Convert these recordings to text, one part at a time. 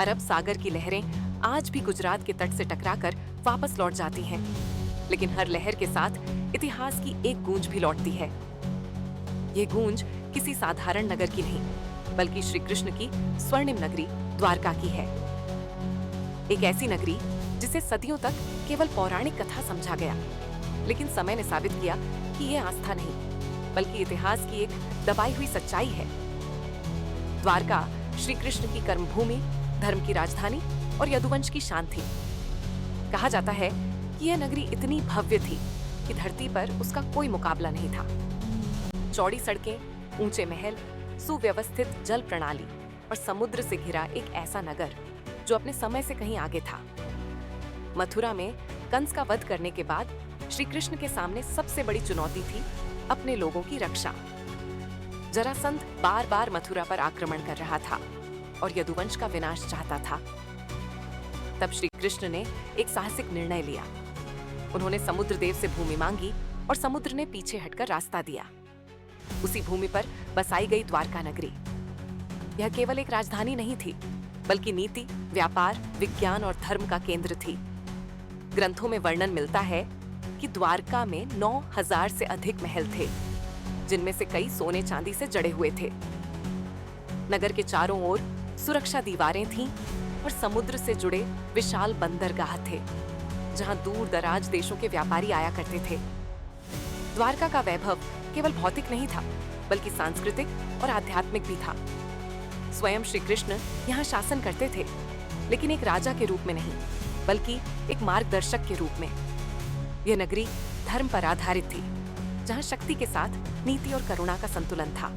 अरब सागर की लहरें आज भी गुजरात के तट से टकराकर वापस लौट जाती हैं, लेकिन हर लहर के साथ इतिहास की एक गूंज भी लौटती है। ये गूंज किसी साधारण नगर की नहीं, बल्कि श्री कृष्ण की स्वर्णिम नगरी द्वारका की है। एक ऐसी नगरी जिसे सदियों तक केवल पौराणिक कथा समझा गया, लेकिन समय ने साबित किया कि ये आस्था नहीं, बल्कि इतिहास की एक दबाई हुई सच्चाई है। द्वारका श्री कृष्ण की कर्मभूमि, धर्म की राजधानी और यदुवंश की शान थी। कहा जाता है कि यह नगरी इतनी भव्य थी कि धरती पर उसका कोई मुकाबला नहीं था। चौड़ी सड़कें, ऊंचे महल, सुव्यवस्थित जल प्रणाली और समुद्र से घिरा एक ऐसा नगर जो अपने समय से कहीं आगे था। मथुरा में कंस का वध करने के बाद श्री कृष्ण के सामने सबसे बड़ी चुनौती थी अपने लोगों की रक्षा। जरासंध बार बार मथुरा पर आक्रमण कर रहा था और यदुवंश का विनाश चाहता था। तब श्री कृष्ण ने एक साहसिक निर्णय लिया। उन्होंने समुद्र देव से भूमि मांगी और समुद्र ने पीछे हटकर रास्ता दिया। उसी भूमि पर बसाई गई द्वारका नगरी। यह केवल एक राजधानी नहीं थी, बल्कि नीति, व्यापार, विज्ञान और धर्म का केंद्र थी। ग्रंथों में वर्णन मिलता है कि द्वारका में 9,000 से अधिक महल थे, जिनमें से कई सोने चांदी से जड़े हुए थे। नगर के चारों ओर सुरक्षा दीवारें थीं और समुद्र से जुड़े विशाल बंदरगाह थे, जहां दूर दराज देशों के व्यापारी आया करते थे। द्वारका का वैभव केवल भौतिक नहीं था, बल्कि सांस्कृतिक और आध्यात्मिक भी था। स्वयं श्री कृष्ण यहाँ शासन करते थे, लेकिन एक राजा के रूप में नहीं, बल्कि एक मार्गदर्शक के रूप में। यह नगरी धर्म पर आधारित थी, जहाँ शक्ति के साथ नीति और करुणा का संतुलन था।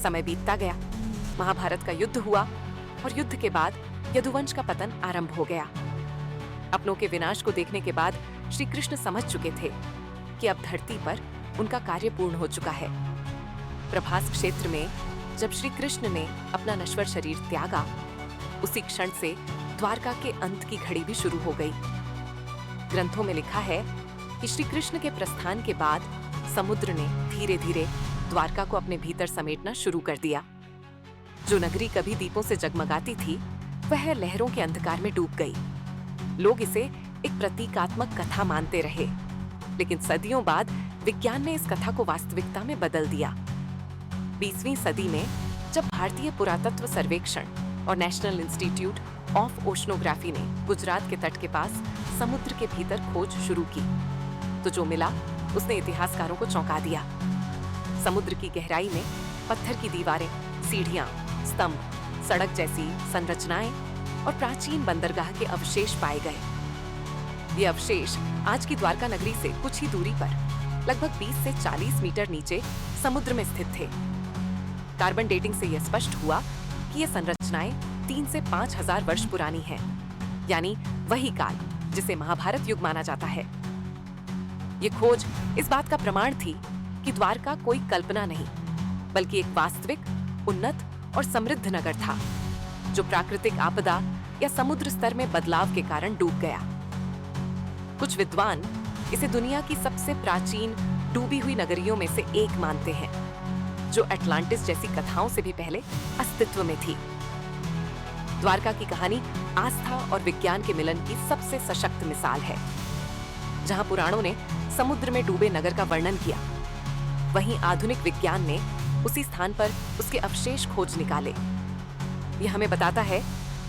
समय बीतता गया, महाभारत का युद्ध हुआ और युद्ध के बाद यदुवंश का पतन आरंभ हो गया। अपनों के विनाश को देखने के बाद श्री कृष्ण समझ चुके थे कि अब धरती पर उनका कार्य पूर्ण हो चुका है। प्रभास क्षेत्र में जब श्री कृष्ण ने अपना नश्वर शरीर त्यागा, उसी क्षण से द्वारका के अंत की घड़ी भी शुरू हो गई। ग्रंथों में लिखा है कि श्री कृष्ण के प्रस्थान के बाद समुद्र ने धीरे धीरे द्वारका को अपने भीतर समेटना शुरू कर दिया। जो नगरी कभी दीपों से जगमगाती थी, वह लहरों के अंधकार में डूब गई। लोग इसे एक प्रतीकात्मक कथा मानते रहे, लेकिन सदियों बाद विज्ञान ने इस कथा को वास्तविकता में बदल दिया। 20वीं सदी में जब भारतीय पुरातत्व सर्वेक्षण और नेशनल इंस्टीट्यूट ऑफ ओशनोग्राफी ने गुजरात के तट के पास समुद्र के भीतर खोज शुरू की, तो जो मिला उसने इतिहासकारों को चौंका दिया। समुद्र की गहराई में पत्थर की दीवारें, सीढ़ियां, स्तंभ, सड़क जैसी संरचनाएं और प्राचीन बंदरगाह के अवशेष पाए गए। ये अवशेष आज की द्वारका नगरी से कुछ ही दूरी पर लगभग 20 से 40 मीटर नीचे समुद्र में स्थित थे। कार्बन डेटिंग से यह स्पष्ट हुआ कि ये संरचनाएं 3 से 5,000 वर्ष पुरानी हैं, यानी वही काल जिसे महाभारत युग माना जाता है। ये खोज इस बात का प्रमाण थी कि द्वारका कोई कल्पना नहीं, बल्कि एक वास्तविक, उन्नत और समृद्ध नगर था, जो प्राकृतिक आपदा या समुद्र स्तर में बदलाव के कारण डूब गया। कुछ विद्वान इसे दुनिया की सबसे प्राचीन डूबी हुई नगरियों में से एक मानते हैं, जो अटलांटिस जैसी कथाओं से भी पहले अस्तित्व में थी। द्वारका की कहानी आस्था और विज्ञान के मिलन की सबसे सशक्त मिसाल है। जहां पुराणों ने समुद्र में डूबे नगर का वर्णन किया, वहीं आधुनिक विज्ञान ने उसी स्थान पर उसके अवशेष खोज निकाले। यह हमें बताता है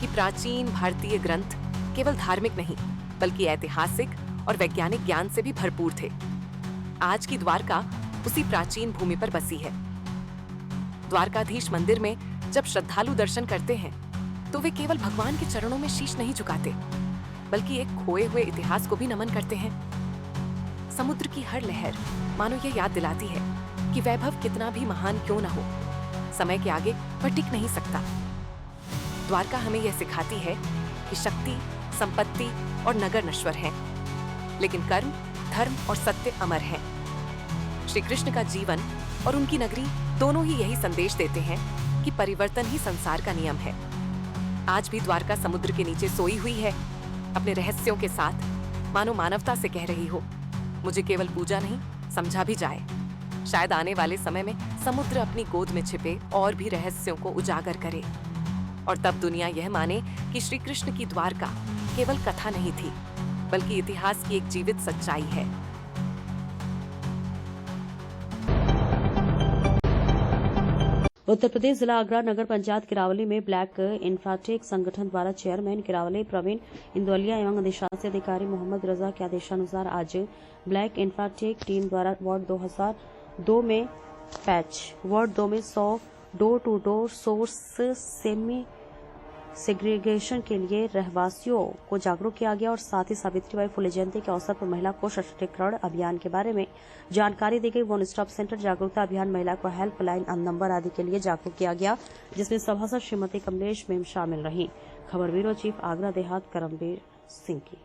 कि प्राचीन भारतीय ग्रंथ केवल धार्मिक नहीं, बल्कि ऐतिहासिक और वैज्ञानिक ज्ञान से भी भरपूर थे। आज की द्वारका उसी प्राचीन भूमि पर बसी है। द्वारकाधीश मंदिर में जब श्रद्धालु दर्शन करते हैं, तो वे केवल भगवान के चरणों में शीश नहीं झुकाते, बल्कि एक खोए हुए इतिहास को भी नमन करते हैं। समुद्र की हर लहर मानो यह याद दिलाती है कि वैभव कितना भी महान क्यों न हो, समय के आगे वह टिक नहीं सकता। द्वारका हमें यह सिखाती है कि शक्ति, संपत्ति और नगर नश्वर हैं, लेकिन कर्म, धर्म और सत्य अमर हैं। श्री कृष्ण का जीवन और उनकी नगरी दोनों ही यही संदेश देते हैं कि परिवर्तन ही संसार का नियम है। आज भी द्वारका समुद्र के नीचे सोई हुई है, अपने रहस्यों के साथ, मानो मानवता से कह रही हो, मुझे केवल पूजा नहीं, समझा भी जाए। शायद आने वाले समय में समुद्र अपनी गोद में छिपे और भी रहस्यों को उजागर करे। और तब दुनिया यह माने कि श्री कृष्ण की द्वारका केवल कथा नहीं थी, बल्कि इतिहास की एक जीवित सच्चाई है। उत्तर प्रदेश जिला आगरा नगर पंचायत किरावली में ब्लैक इंफ्राटेक संगठन द्वारा चेयरमैन किरावली प्रवीण इंदौलिया एवं अधिशासी अधिकारी मोहम्मद रजा के आदेशानुसार आज ब्लैक इंफ्राटेक टीम द्वारा वार्ड 2002 में वार्ड 2 में 100 door to door source semi segregation के लिए रहवासियों को जागरूक किया गया और साथ ही सावित्रीबाई फुले जयंती के अवसर पर महिला को सशक्तिकरण अभियान के बारे में जानकारी दी गई। वन स्टॉप सेंटर जागरूकता अभियान महिला को हेल्पलाइन नंबर आदि के लिए जागरूक किया गया, जिसमें सभासद श्रीमती कमलेश मेम शामिल रही। खबर ब्यूरो चीफ आगरा देहात करमबीर सिंह की।